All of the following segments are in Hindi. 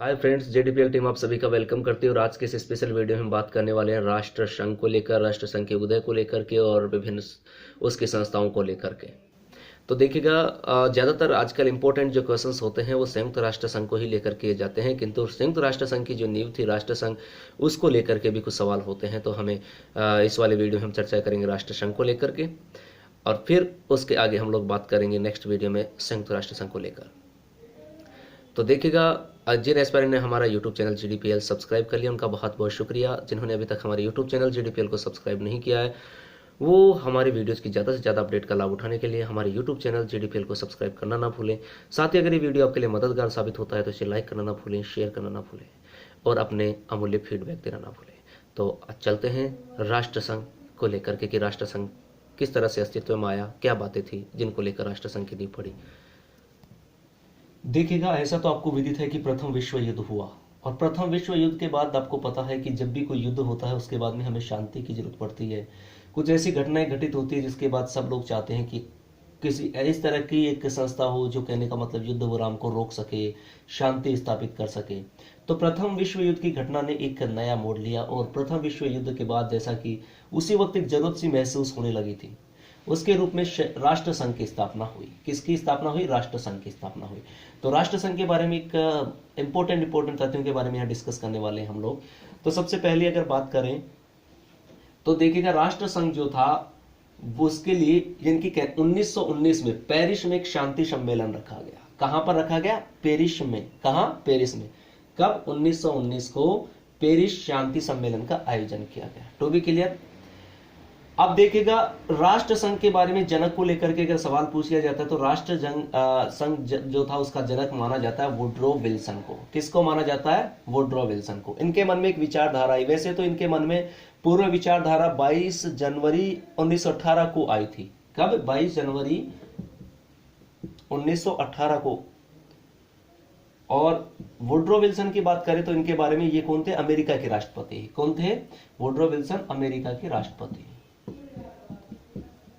हाय फ्रेंड्स, जेडीपीएल टीम आप सभी का वेलकम करती है। और आज के इस स्पेशल वीडियो में हम बात करने वाले हैं राष्ट्र संघ को लेकर, राष्ट्र संघ के उदय को लेकर के और विभिन्न उसकी संस्थाओं को लेकर के। तो देखिएगा, ज़्यादातर आजकल इंपॉर्टेंट जो क्वेश्चंस होते हैं वो संयुक्त राष्ट्र संघ को ही लेकर किए जाते हैं, किंतु संयुक्त राष्ट्र संघ की जो नींव थी राष्ट्र संघ, उसको लेकर के भी कुछ सवाल होते हैं। तो हमें इस वाले वीडियो में हम चर्चा करेंगे राष्ट्र संघ को लेकर के, और फिर उसके आगे हम लोग बात करेंगे नेक्स्ट वीडियो में संयुक्त राष्ट्र संघ को लेकर। तो देखिएगा, जिन एस्पायरेंट ने हमारा यूट्यूब चैनल जीडीपीएल सब्सक्राइब कर लिया उनका बहुत बहुत शुक्रिया। जिन्होंने अभी तक हमारे यूट्यूब चैनल जीडीपीएल को सब्सक्राइब नहीं किया है, वो हमारी वीडियोस की ज़्यादा से ज़्यादा अपडेट का लाभ उठाने के लिए हमारे यूट्यूब चैनल जीडीपीएल को सब्सक्राइब करना ना भूलें। साथ ही अगर ये वीडियो आपके लिए मददगार साबित होता है तो इसे लाइक करना ना भूलें, शेयर करना ना भूलें और अपने अमूल्य फीडबैक देना ना भूलें। तो चलते हैं राष्ट्र संघ को लेकर के कि राष्ट्र संघ किस तरह से अस्तित्व में आया, क्या बातें थी जिनको लेकर राष्ट्र संघ की नींव पड़ी। देखिएगा, ऐसा तो आपको विदित है कि प्रथम विश्व युद्ध हुआ, और प्रथम विश्व युद्ध के बाद आपको पता है कि जब भी कोई युद्ध होता है उसके बाद में हमें शांति की जरूरत पड़ती है। कुछ ऐसी घटनाएं घटित होती है जिसके बाद सब लोग चाहते हैं कि किसी इस तरह की एक संस्था हो जो कहने का मतलब युद्ध विराम को रोक सके, शांति स्थापित कर सके। तो प्रथम विश्व युद्ध की घटना ने एक नया मोड़ लिया, और प्रथम विश्व युद्ध के बाद जैसा कि उसी वक्त एक जरूरत सी महसूस होने लगी थी, उसके रूप में राष्ट्र संघ की स्थापना हुई। किसकी स्थापना हुई? राष्ट्र संघ की स्थापना हुई। तो राष्ट्र संघ के बारे में एक इंपॉर्टेंट तथ्यों के बारे में यहाँ डिस्कस करने वाले हैं हम लोग। तो सबसे पहले अगर बात करें तो देखिएगा, राष्ट्र संघ जो था वो उसके लिए यानी कि 1919 में पेरिस में एक शांति सम्मेलन रखा गया। कहां पर रखा गया? पेरिस में। कहां? पेरिस में। कब? 1919 को पेरिस शांति सम्मेलन का आयोजन किया गया। To be clear. अब देखिएगा, राष्ट्र संघ के बारे में जनक को लेकर के अगर सवाल पूछ लिया जाता है तो राष्ट्र संघ जो था उसका जनक माना जाता है वुड्रो विल्सन को। किसको माना जाता है? वुड्रो विल्सन को। इनके मन में एक विचारधारा आई। वैसे तो इनके मन में पूर्व विचारधारा 22 जनवरी 1918 को आई थी। कब? 22 जनवरी 1918 को। और वुड्रो विल्सन की बात करें तो इनके बारे में ये कौन थे? अमेरिका के राष्ट्रपति। कौन थे? वुड्रो विल्सन अमेरिका के राष्ट्रपति।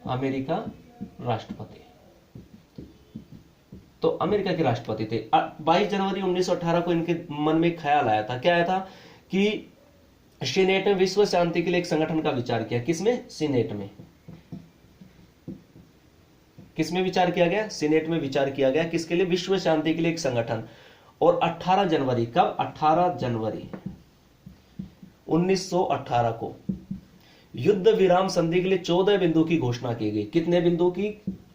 अमेरिका राष्ट्रपति। तो अमेरिका के राष्ट्रपति थे। 22 जनवरी 1918 को इनके मन में ख्याल आया था। क्या आया था? कि सीनेट में विश्व शांति के लिए एक संगठन का विचार किया। किसमें? सीनेट में। किसमें विचार किया गया? सीनेट में विचार किया गया। किसके लिए? विश्व शांति के लिए एक संगठन। और 18 जनवरी, कब? 18 जनवरी 1918 को युद्ध विराम संधि के लिए 14 बिंदु की घोषणा की गई। कितने बिंदु की?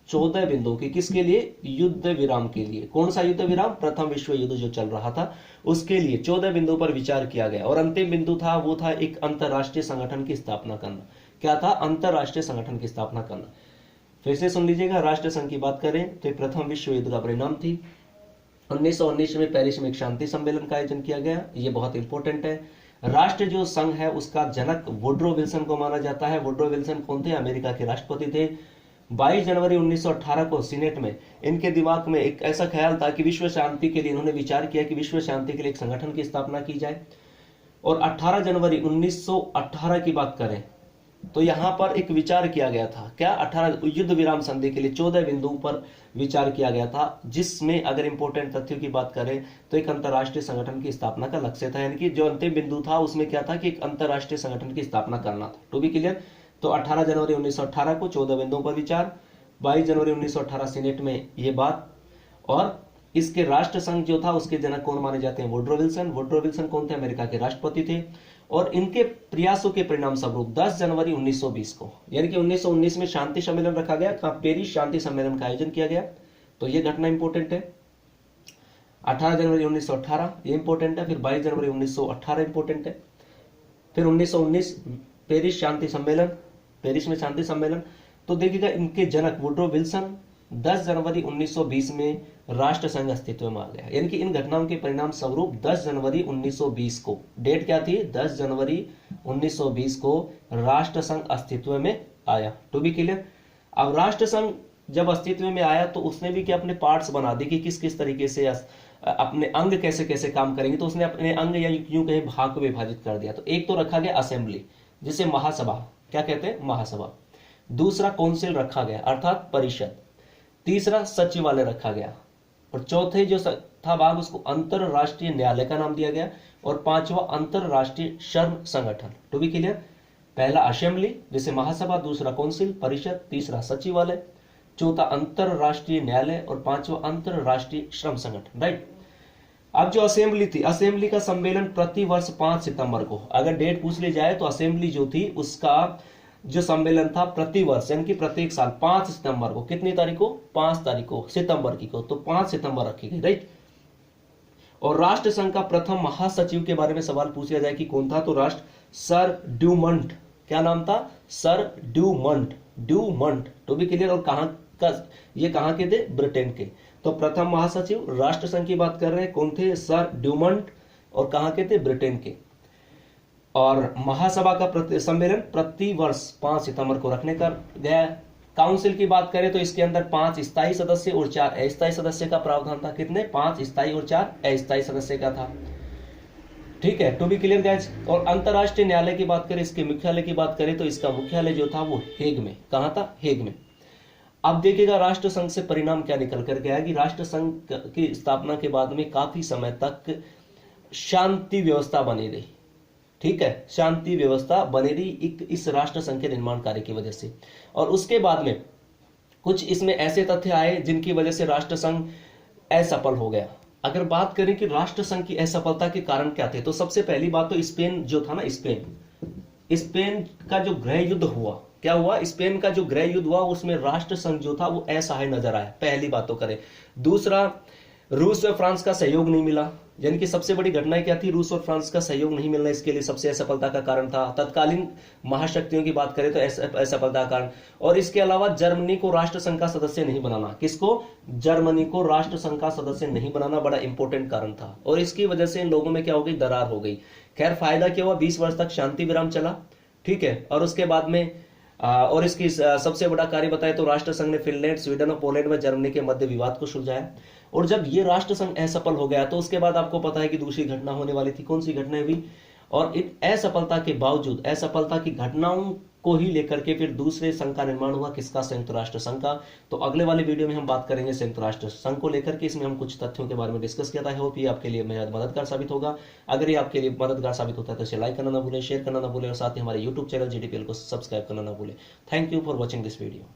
14 बिंदु की। किसके लिए? युद्ध विराम के लिए। कौन सा युद्ध विराम? प्रथम विश्व युद्ध जो चल रहा था उसके लिए 14 बिंदु पर विचार किया गया। और अंतिम बिंदु था वो था एक अंतरराष्ट्रीय संगठन की स्थापना करना। क्या था? अंतरराष्ट्रीय संगठन की स्थापना करना। फिर से सुन लीजिएगा, राष्ट्र संघ की बात करें तो प्रथम विश्व युद्ध का परिणाम थी। 1919 में पेरिस में एक शांति सम्मेलन का आयोजन किया गया। ये बहुत इंपॉर्टेंट है। राष्ट्र जो संघ है उसका जनक वुड्रो विल्सन को माना जाता है। वुड्रो विल्सन कौन थे? अमेरिका के राष्ट्रपति थे। 22 जनवरी 1918 को सीनेट में इनके दिमाग में एक ऐसा ख्याल था कि विश्व शांति के लिए इन्होंने विचार किया कि विश्व शांति के लिए एक संगठन की स्थापना की जाए। और 18 जनवरी 1918 की बात करें तो यहां पर एक विचार किया गया था। क्या? 18 युद्ध विराम संधि के लिए 14 बिंदुओं पर विचार किया गया था, जिसमें अगर इंपॉर्टेंट तथ्यों की बात करें तो एक अंतरराष्ट्रीय संगठन की स्थापना का लक्ष्य था। यानी कि जो अंतिम बिंदु था उसमें क्या था कि एक अंतरराष्ट्रीय संगठन की स्थापना करना था। To be clear. तो 18 जनवरी 1918 को 14 बिंदुओं पर विचार, 22 जनवरी 1918 सीनेट में ये बात। और इसके राष्ट्र संघ जो था उसके जनक कौन माने जाते हैं? Woodrow Wilson. वुड्रो विल्सन कौन थे? अमेरिका के राष्ट्रपति थे। और इनके प्रयासों के परिणाम स्वरूप 10 जनवरी 1920 को, यानी कि 1919 में शांति सम्मेलन रखा गया। पेरिस शांति सम्मेलन का आयोजन किया गया। तो यह घटना इंपॉर्टेंट है। 18 जनवरी 1918 ये इंपॉर्टेंट है। फिर 22 जनवरी 1918 इंपॉर्टेंट है। फिर 1919 पेरिस शांति सम्मेलन, पेरिस में शांति सम्मेलन। तो देखिएगा, इनके जनक वुड्रो विल्सन 10 जनवरी 1920 में राष्ट्र संघ अस्तित्व में आ गया। यानी कि इन घटनाओं के परिणाम स्वरूप 10 जनवरी 1920 को, डेट क्या थी? 10 जनवरी 1920 को राष्ट्र संघ अस्तित्व में आया। To be clear. अब राष्ट्र संघ जब अस्तित्व में आया तो उसने भी क्या अपने पार्ट्स बना दी कि किस किस तरीके से अपने अंग कैसे कैसे काम करेंगे। तो उसने अपने अंग या यूं कहीं भाग को विभाजित कर दिया। तो एक तो रखा गया असेंबली, जिसे महासभा क्या कहते हैं? महासभा। दूसरा काउंसिल रखा गया अर्थात परिषद। तीसरा सचिवालय रखा गया। और चौथे जो चौथा भाग उसको अंतरराष्ट्रीय न्यायालय का नाम दिया गया, और पांचवा अंतरराष्ट्रीय श्रम संगठन। टू बी क्लियर, पहला असेंबली जिसे महासभा, दूसरा काउंसिल परिषद, तीसरा सचिवालय, चौथा अंतरराष्ट्रीय न्यायालय और पांचवा अंतरराष्ट्रीय श्रम संगठन। राइट। अब जो असेंबली थी, असेंबली का सम्मेलन प्रति वर्ष 5 सितंबर को, अगर डेट पूछ ली जाए तो असेंबली जो थी उसका जो सम्मेलन था प्रति वर्ष यानी कि प्रत्येक साल 5 सितंबर को, कितनी तारीख को, 5 तारीख को, सितंबर की को, तो 5 सितंबर रखी गई। राइट। और राष्ट्र संघ का प्रथम महासचिव के बारे में सवाल पूछा जाए कि कौन था, तो राष्ट्र सर ड्यूमंट, क्या नाम था, सर ड्यूमंट, ड्यूमंट। टू बी क्लियर, और कहां का, ये कहां के थे, ब्रिटेन के। तो प्रथम महासचिव राष्ट्र संघ की बात कर रहे हैं, कौन थे, सर ड्यूमंट, और कहां के थे, ब्रिटेन के। और महासभा का सम्मेलन प्रति वर्ष 5 सितंबर को रखने का गया। काउंसिल की बात करें तो इसके अंदर 5 स्थायी सदस्य और 4 अस्थायी सदस्य का प्रावधान था। कितने, 5 स्थायी और 4 अस्थायी सदस्य का था। ठीक है, टू बी क्लियर गाइस। और अंतरराष्ट्रीय न्यायालय की बात करें, इसके मुख्यालय की बात करें तो इसका मुख्यालय जो था वो हेग में, कहां था, हेग में। अब देखिएगा राष्ट्र संघ से परिणाम क्या निकल कर गया कि राष्ट्र संघ की स्थापना के बाद में काफी समय तक शांति व्यवस्था बनी रही। ठीक है, शांति व्यवस्था बनी रही इस राष्ट्र संघ के निर्माण कार्य की वजह से। और उसके बाद में कुछ इसमें ऐसे तथ्य आए जिनकी वजह से राष्ट्र संघ असफल हो गया। अगर बात करें कि राष्ट्र संघ की असफलता के कारण क्या थे, तो सबसे पहली बात तो स्पेन जो था ना, स्पेन का जो गृह युद्ध हुआ, क्या हुआ, स्पेन का जो गृह युद्ध हुआ उसमें राष्ट्र संघ जो था वो असहाय नजर आया, पहली बात तो करें। दूसरा, रूस और फ्रांस का सहयोग नहीं मिला, यानी कि सबसे बड़ी घटना क्या थी, रूस और फ्रांस का सहयोग नहीं मिलना इसके लिए सबसे असफलता का कारण था। तत्कालीन महाशक्तियों की बात करें तो असफलता का कारण। और इसके अलावा जर्मनी को राष्ट्र संघ का सदस्य नहीं बनाना, किसको, जर्मनी को राष्ट्र संघ का सदस्य नहीं बनाना बड़ा इंपॉर्टेंट कारण था। और इसकी वजह से इन लोगों में क्या हो गई, दरार हो गई। खैर फायदा क्या हुआ, 20 वर्ष तक शांति विराम चला। ठीक है, और उसके बाद में और इसकी सबसे बड़ा कार्य बताए तो राष्ट्र संघ ने फिनलैंड, स्वीडन और पोलैंड में जर्मनी के मध्य विवाद को सुलझाया। और जब ये राष्ट्र संघ असफल हो गया तो उसके बाद आपको पता है कि दूसरी घटना होने वाली थी। कौन सी घटना हुई, और इन असफलता के बावजूद, असफलता की घटनाओं को ही लेकर के फिर दूसरे संघ का निर्माण हुआ, किसका, संयुक्त राष्ट्र संघ का। तो अगले वाले वीडियो में हम बात करेंगे संयुक्त राष्ट्र संघ को लेकर के। इसमें हम कुछ तथ्यों के बारे में डिस्कस किया था। होप ये आपके लिए मददगार साबित होगा। अगर ये आपके लिए मददगार साबित होता है तो इसे लाइक करना ना भूलें, शेयर करना ना भूलें, और साथ ही हमारे यूट्यूब चैनल GDPL को सब्सक्राइब करना ना भूलें। Thank you for watching this video.